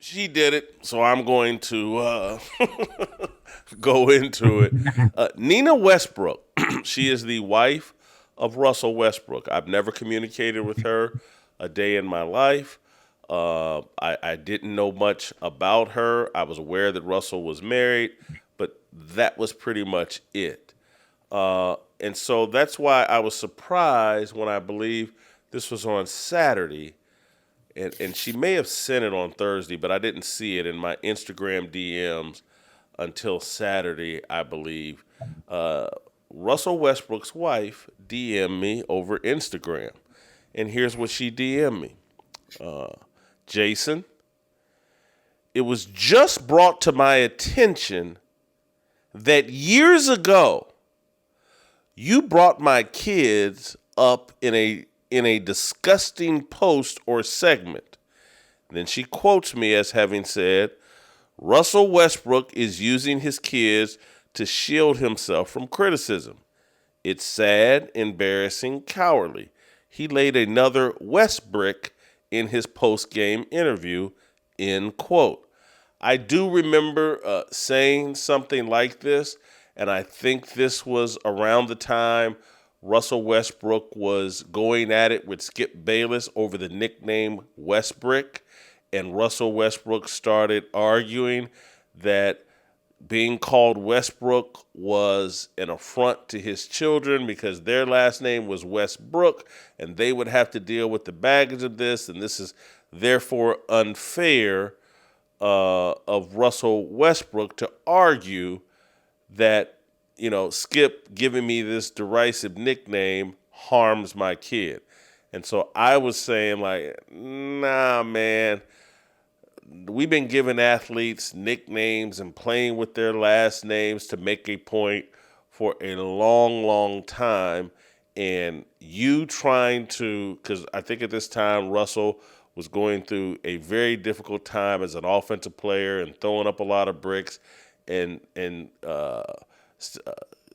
she did it, so I'm going to go into it. Nina Westbrook, she is the wife of Russell Westbrook. I've never communicated with her a day in my life. I didn't know much about her. I was aware that Russell was married, but that was pretty much it. And so that's why I was surprised when I believe this was on Saturday and she may have sent it on Thursday, but I didn't see it in my Instagram DMs until Saturday, I believe. Uh, Russell Westbrook's wife DM'd me over Instagram, and here's what she DM'd me: Jason, it was just brought to my attention that years ago you brought my kids up in a disgusting post or segment. Then she quotes me as having said, Russell Westbrook is using his kids to shield himself from criticism. It's sad, embarrassing, cowardly. He laid another Westbrick in his post-game interview, end quote. I do remember saying something like this, and I think this was around the time Russell Westbrook was going at it with Skip Bayless over the nickname Westbrick, and Russell Westbrook started arguing that being called Westbrook was an affront to his children because their last name was Westbrook, and they would have to deal with the baggage of this, and this is therefore unfair of Russell Westbrook to argue that, Skip giving me this derisive nickname harms my kid. And so I was saying, like, nah, man, we've been giving athletes nicknames and playing with their last names to make a point for a long, long time. And you trying to, because I think at this time Russell was going through a very difficult time as an offensive player and throwing up a lot of bricks, and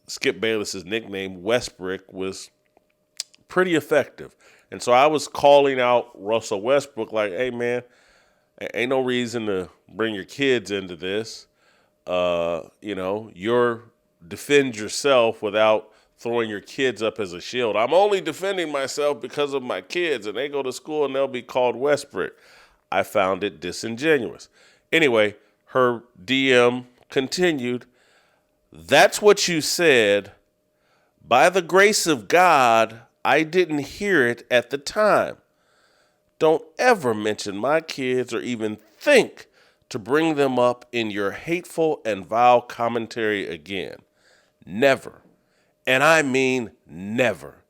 Skip Bayless's nickname Westbrick was pretty effective. And so I was calling out Russell Westbrook like, hey man, ain't no reason to bring your kids into this. You're defend yourself without throwing your kids up as a shield. I'm only defending myself because of my kids, and they go to school and they'll be called Westbrick. I found it disingenuous. Anyway, her DM continued. That's what you said. By the grace of God, I didn't hear it at the time. Don't ever mention my kids or even think to bring them up in your hateful and vile commentary again. Never. And I mean never.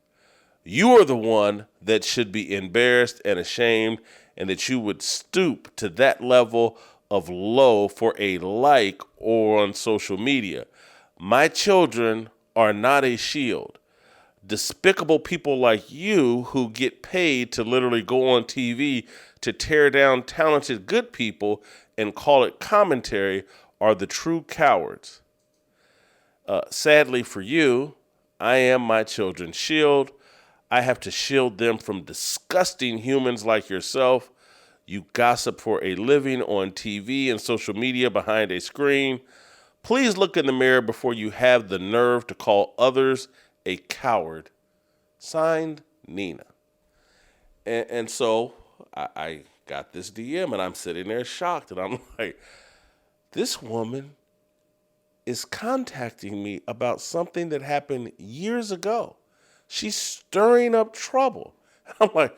You are the one that should be embarrassed and ashamed, and that you would stoop to that level of low for a like or on social media. My children are not a shield. Despicable people like you who get paid to literally go on TV to tear down talented good people and call it commentary are the true cowards. Sadly for you, I am my children's shield. I have to shield them from disgusting humans like yourself. You gossip for a living on TV and social media behind a screen. Please look in the mirror before you have the nerve to call others a coward. Signed, Nina. And so I got this DM and I'm sitting there shocked. And I'm like, this woman is contacting me about something that happened years ago. She's stirring up trouble. I'm like,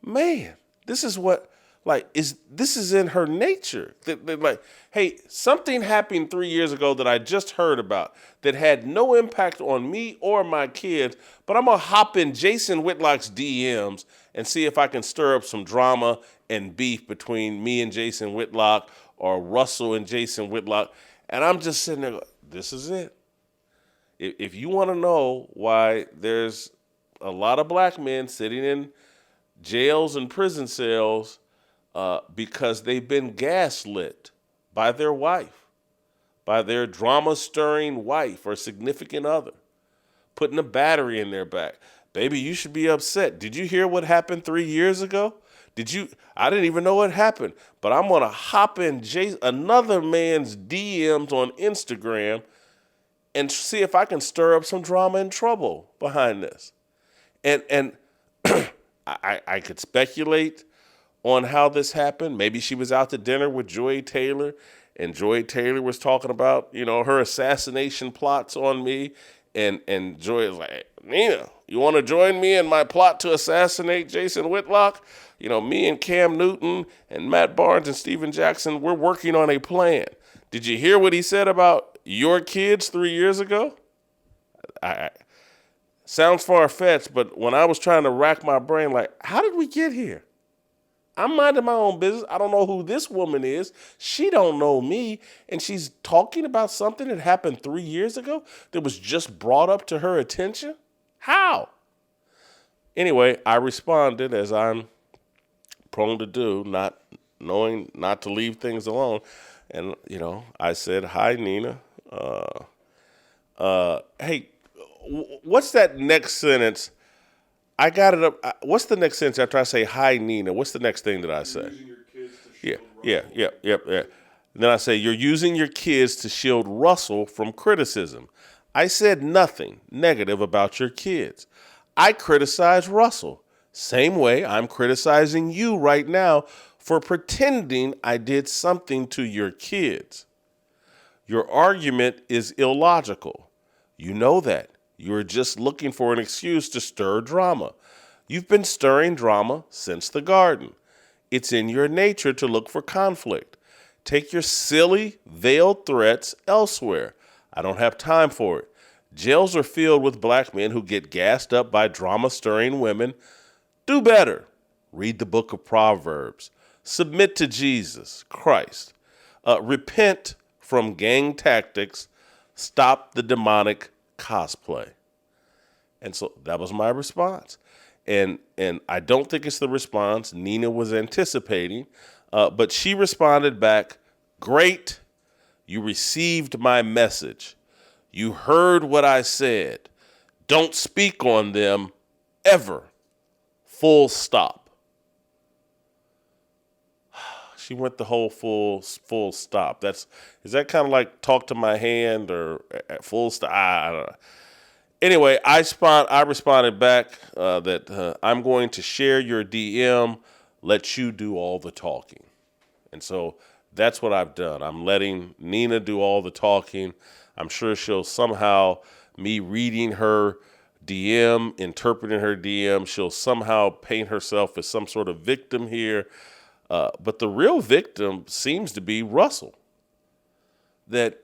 man, this is what, this is in her nature. Like, hey, something happened 3 years ago that I just heard about that had no impact on me or my kids, but I'm going to hop in Jason Whitlock's DMs and see if I can stir up some drama and beef between me and Jason Whitlock or Russell and Jason Whitlock. And I'm just sitting there going, this is it. If you want to know why there's a lot of black men sitting in jails and prison cells because they've been gaslit by their wife, by their drama-stirring wife or significant other, putting a battery in their back. Baby, you should be upset. Did you hear what happened 3 years ago? I didn't even know it happened, but I'm going to hop in another man's DMs on Instagram and see if I can stir up some drama and trouble behind this. And I could speculate on how this happened. Maybe she was out to dinner with Joy Taylor, and Joy Taylor was talking about, her assassination plots on me. And Joy is like, Nina, you want to join me in my plot to assassinate Jason Whitlock? Me and Cam Newton and Matt Barnes and Steven Jackson, we're working on a plan. Did you hear what he said about your kids 3 years ago? Sounds far-fetched, but when I was trying to rack my brain, like, how did we get here? I'm minding my own business. I don't know who this woman is. She don't know me. And she's talking about something that happened 3 years ago that was just brought up to her attention? How? Anyway, I responded, as I'm prone to do, not knowing not to leave things alone. And, I said, hi, Nina. Hey, what's that next sentence? I got it up. What's the next sentence after I say, hi, Nina? What's the next thing that I say? Using your kids to shield Yeah. Then I say, you're using your kids to shield Russell from criticism. I said nothing negative about your kids. I criticize Russell. Same way I'm criticizing you right now for pretending I did something to your kids. Your argument is illogical. You know that. You're just looking for an excuse to stir drama. You've been stirring drama since the garden. It's in your nature to look for conflict. Take your silly, veiled threats elsewhere. I don't have time for it. Jails are filled with black men who get gassed up by drama-stirring women. Do better. Read the book of Proverbs. Submit to Jesus Christ. Repent from gang tactics. Stop the demonic cosplay. And so that was my response. And I don't think it's the response Nina was anticipating, but she responded back, great, you received my message. You heard what I said. Don't speak on them ever. Full stop. She went the whole full stop. Is that kind of like talk to my hand or full stop? I don't know. Anyway, I responded back that I'm going to share your DM, let you do all the talking. And so that's what I've done. I'm letting Nina do all the talking. I'm sure she'll somehow, me reading her DM, interpreting her DM, she'll somehow paint herself as some sort of victim here. But the real victim seems to be Russell. That,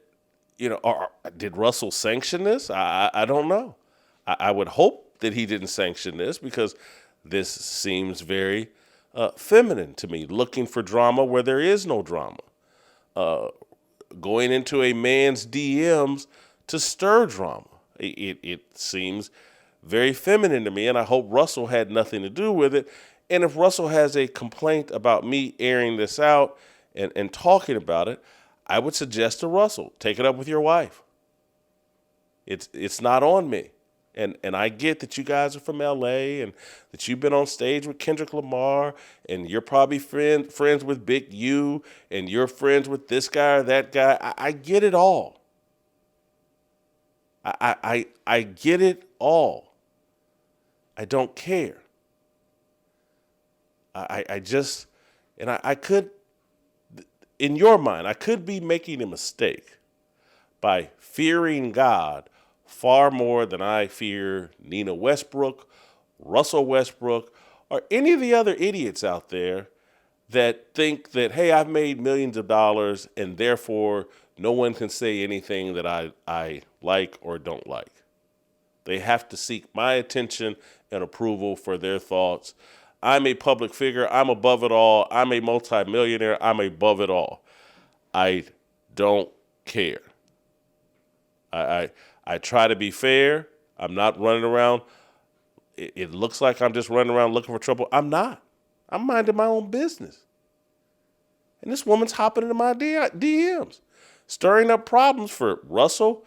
did Russell sanction this? I don't know. I would hope that he didn't sanction this because this seems very feminine to me, looking for drama where there is no drama. Going into a man's DMs to stir drama. It seems very feminine to me, and I hope Russell had nothing to do with it. And if Russell has a complaint about me airing this out and talking about it, I would suggest to Russell, take it up with your wife. It's not on me. And I get that you guys are from LA and that you've been on stage with Kendrick Lamar and you're probably friends with Big U and you're friends with this guy or that guy. I get it all. I get it all. I don't care. I could, in your mind, I could be making a mistake by fearing God far more than I fear Nina Westbrook, Russell Westbrook, or any of the other idiots out there that think that, hey, I've made millions of dollars and therefore no one can say anything that I like or don't like. They have to seek my attention and approval for their thoughts. I'm a public figure. I'm above it all. I'm a multimillionaire. I'm above it all. I don't care. I try to be fair. I'm not running around. It looks like I'm just running around looking for trouble. I'm not. I'm minding my own business. And this woman's hopping into my DMs, stirring up problems for Russell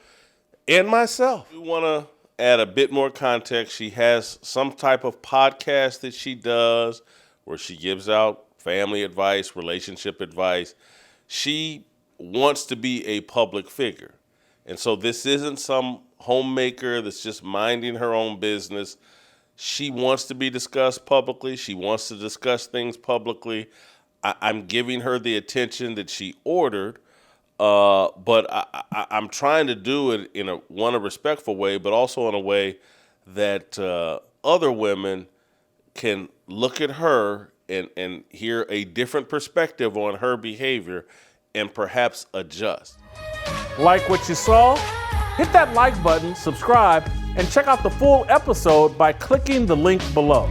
and myself. We want to add a bit more context. She has some type of podcast that she does where she gives out family advice, relationship advice. She wants to be a public figure. And so this isn't some homemaker that's just minding her own business. She wants to be discussed publicly. She wants to discuss things publicly. I'm giving her the attention that she ordered, but I'm trying to do it in a respectful way, but also in a way that other women can look at her and hear a different perspective on her behavior and perhaps adjust. Like what you saw? Hit that like button, subscribe, and check out the full episode by clicking the link below.